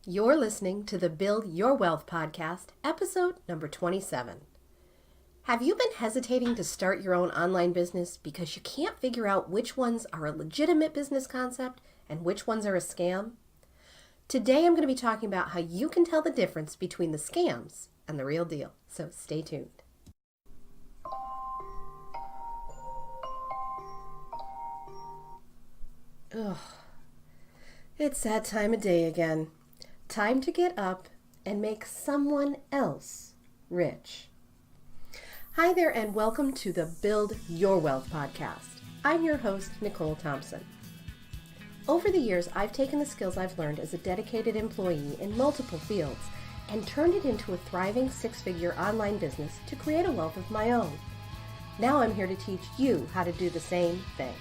You're listening to the Build Your Wealth podcast, episode number 27. Have you been hesitating to start your own online business because you can't figure out which ones are a legitimate business concept and which ones are a scam? Today I'm going to be talking about how you can tell the difference between the scams and the real deal, so stay tuned. Ugh, it's that time of day again. Time to get up and make someone else rich. Hi there and welcome to the Build Your Wealth podcast. I'm your host, Nicole Thompson. Over the years, I've taken the skills I've learned as a dedicated employee in multiple fields and turned it into a thriving six-figure online business to create a wealth of my own. Now I'm here to teach you how to do the same thing.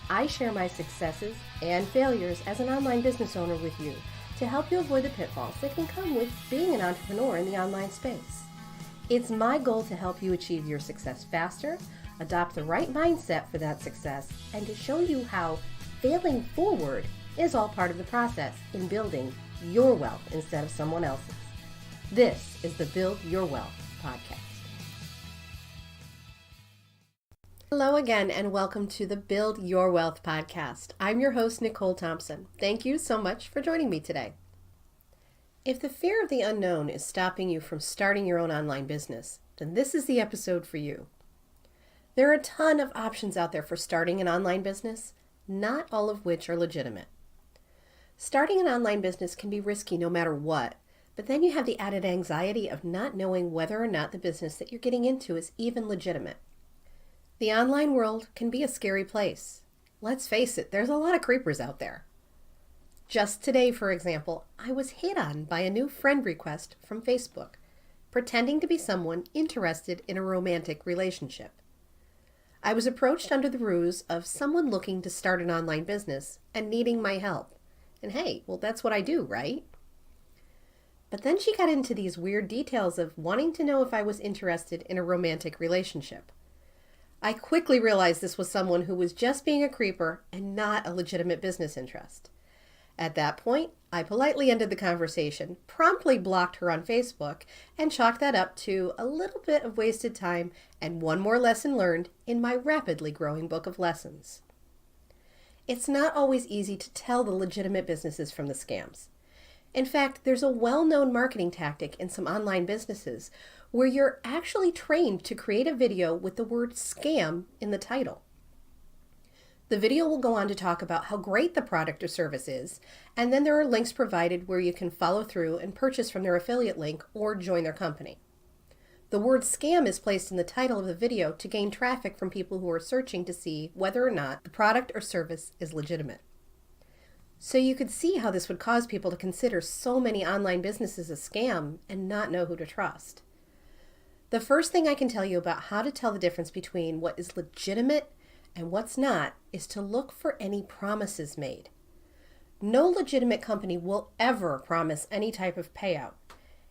I share my successes and failures as an online business owner with you to help you avoid the pitfalls that can come with being an entrepreneur in the online space. It's my goal to help you achieve your success faster, adopt the right mindset for that success, and to show you how failing forward is all part of the process in building your wealth instead of someone else's. This is the Build Your Wealth podcast. Hello again and welcome to the Build Your Wealth podcast. I'm your host, Nicole Thompson. Thank you so much for joining me today. If the fear of the unknown is stopping you from starting your own online business, then this is the episode for you. There are a ton of options out there for starting an online business, not all of which are legitimate. Starting an online business can be risky no matter what, but then you have the added anxiety of not knowing whether or not the business that you're getting into is even legitimate. The online world can be a scary place. Let's face it, there's a lot of creepers out there. Just today, for example, I was hit on by a new friend request from Facebook, pretending to be someone interested in a romantic relationship. I was approached under the ruse of someone looking to start an online business and needing my help. And hey, well, that's what I do, right? But then she got into these weird details of wanting to know if I was interested in a romantic relationship. I quickly realized this was someone who was just being a creeper and not a legitimate business interest. At that point, I politely ended the conversation, promptly blocked her on Facebook, and chalked that up to a little bit of wasted time and one more lesson learned in my rapidly growing book of lessons. It's not always easy to tell the legitimate businesses from the scams. In fact, there's a well-known marketing tactic in some online businesses where you're actually trained to create a video with the word scam in the title. The video will go on to talk about how great the product or service is, and then there are links provided where you can follow through and purchase from their affiliate link or join their company. The word scam is placed in the title of the video to gain traffic from people who are searching to see whether or not the product or service is legitimate. So you could see how this would cause people to consider so many online businesses a scam and not know who to trust. The first thing I can tell you about how to tell the difference between what is legitimate and what's not is to look for any promises made. No legitimate company will ever promise any type of payout.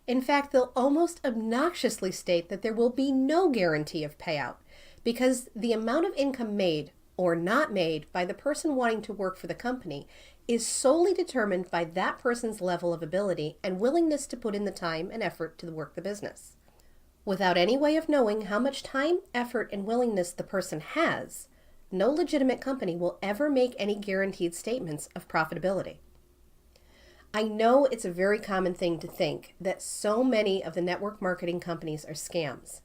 In fact, they'll almost obnoxiously state that there will be no guarantee of payout because the amount of income made or not made by the person wanting to work for the company is solely determined by that person's level of ability and willingness to put in the time and effort to work the business. Without any way of knowing how much time, effort, and willingness the person has, no legitimate company will ever make any guaranteed statements of profitability. I know it's a very common thing to think that so many of the network marketing companies are scams,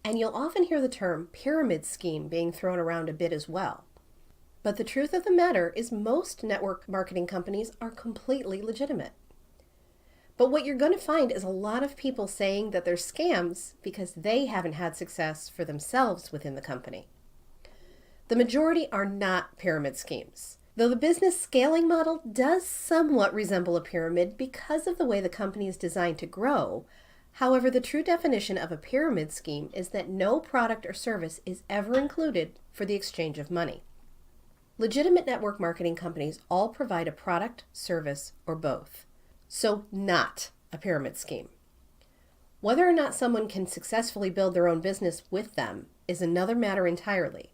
and you'll often hear the term pyramid scheme being thrown around a bit as well. But the truth of the matter is most network marketing companies are completely legitimate. But what you're going to find is a lot of people saying that they're scams because they haven't had success for themselves within the company. The majority are not pyramid schemes, though the business scaling model does somewhat resemble a pyramid because of the way the company is designed to grow. However, the true definition of a pyramid scheme is that no product or service is ever included for the exchange of money. Legitimate network marketing companies all provide a product, service, or both. So not a pyramid scheme. Whether or not someone can successfully build their own business with them is another matter entirely,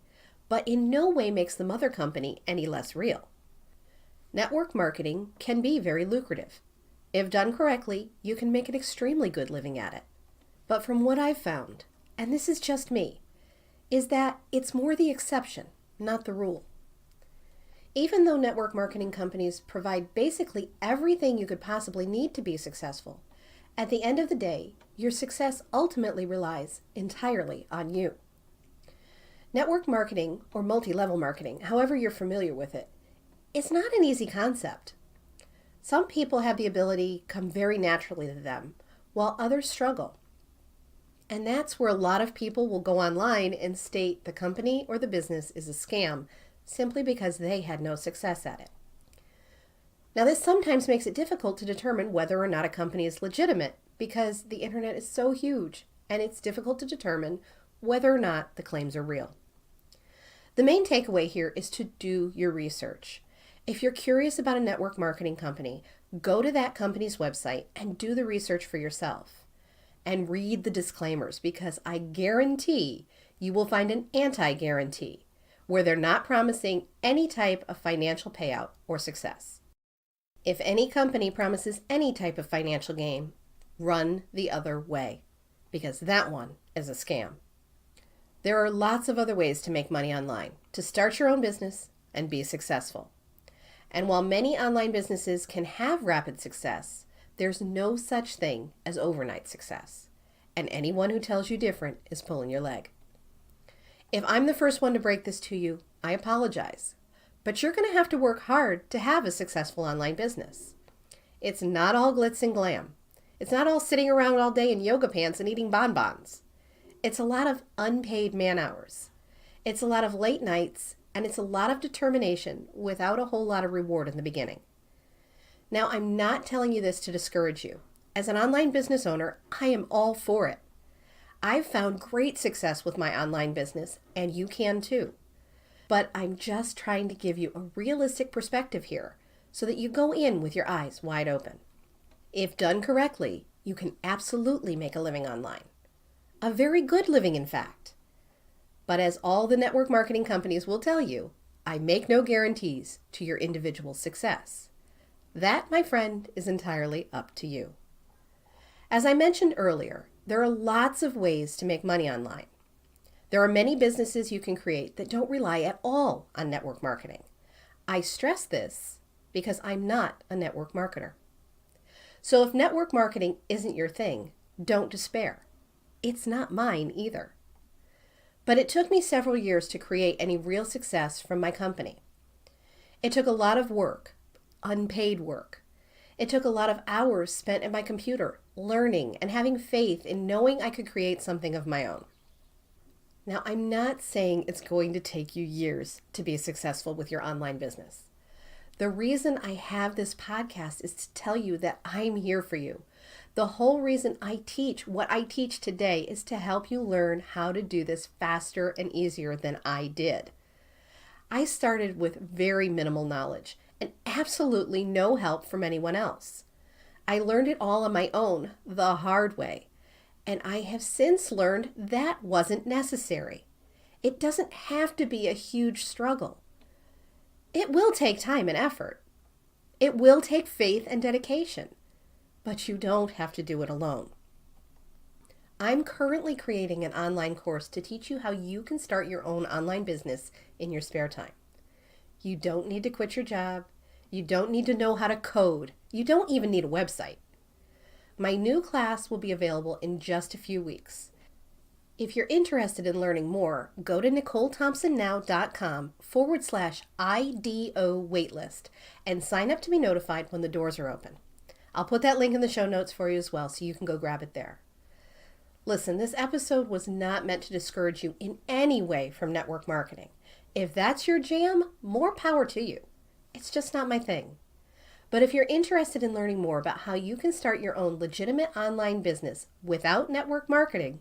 but in no way makes the mother company any less real. Network marketing can be very lucrative. If done correctly, you can make an extremely good living at it. But from what I've found, and this is just me, is that it's more the exception, not the rule. Even though network marketing companies provide basically everything you could possibly need to be successful, at the end of the day, your success ultimately relies entirely on you. Network marketing, or multi-level marketing, however you're familiar with it, is not an easy concept. Some people have the ability come very naturally to them, while others struggle. And that's where a lot of people will go online and state the company or the business is a scam simply because they had no success at it. Now, this sometimes makes it difficult to determine whether or not a company is legitimate because the internet is so huge and it's difficult to determine whether or not the claims are real. The main takeaway here is to do your research. If you're curious about a network marketing company, go to that company's website and do the research for yourself. And read the disclaimers because I guarantee you will find an anti-guarantee where they're not promising any type of financial payout or success. If any company promises any type of financial gain, run the other way because that one is a scam. There are lots of other ways to make money online, to start your own business and be successful. And while many online businesses can have rapid success, there's no such thing as overnight success. And anyone who tells you different is pulling your leg. If I'm the first one to break this to you, I apologize. But you're going to have to work hard to have a successful online business. It's not all glitz and glam. It's not all sitting around all day in yoga pants and eating bonbons. It's a lot of unpaid man hours. It's a lot of late nights, and it's a lot of determination without a whole lot of reward in the beginning. Now, I'm not telling you this to discourage you. As an online business owner, I am all for it. I've found great success with my online business, and you can too. But I'm just trying to give you a realistic perspective here so that you go in with your eyes wide open. If done correctly, you can absolutely make a living online. A very good living, in fact. But as all the network marketing companies will tell you, I make no guarantees to your individual success. That, my friend, is entirely up to you. As I mentioned earlier, there are lots of ways to make money online. There are many businesses you can create that don't rely at all on network marketing. I stress this because I'm not a network marketer. So if network marketing isn't your thing, don't despair. It's not mine either. But it took me several years to create any real success from my company. It took a lot of work, unpaid work. It took a lot of hours spent at my computer, learning and having faith in knowing I could create something of my own. Now, I'm not saying it's going to take you years to be successful with your online business. The reason I have this podcast is to tell you that I'm here for you. The whole reason I teach what I teach today is to help you learn how to do this faster and easier than I did. I started with very minimal knowledge and absolutely no help from anyone else. I learned it all on my own, the hard way, and I have since learned that wasn't necessary. It doesn't have to be a huge struggle. It will take time and effort. It will take faith and dedication, but you don't have to do it alone. I'm currently creating an online course to teach you how you can start your own online business in your spare time. You don't need to quit your job. You don't need to know how to code. You don't even need a website. My new class will be available in just a few weeks. If you're interested in learning more, go to NicoleThompsonNow.com/IDO waitlist and sign up to be notified when the doors are open. I'll put that link in the show notes for you as well so you can go grab it there. Listen, this episode was not meant to discourage you in any way from network marketing. If that's your jam, more power to you. It's just not my thing. But if you're interested in learning more about how you can start your own legitimate online business without network marketing,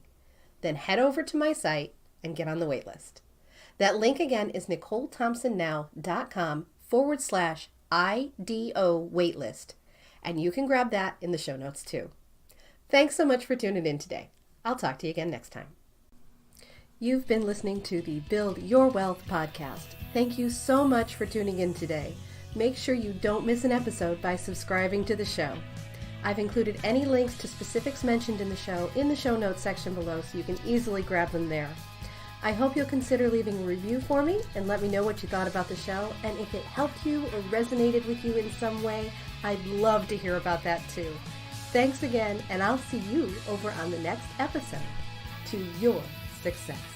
then head over to my site and get on the waitlist. That link again is NicoleThompsonNow.com/IDO waitlist. And you can grab that in the show notes too. Thanks so much for tuning in today. I'll talk to you again next time. You've been listening to the Build Your Wealth podcast. Thank you so much for tuning in today. Make sure you don't miss an episode by subscribing to the show. I've included any links to specifics mentioned in the show notes section below so you can easily grab them there. I hope you'll consider leaving a review for me and let me know what you thought about the show, and if it helped you or resonated with you in some way, I'd love to hear about that too. Thanks again, and I'll see you over on the next episode. To your success.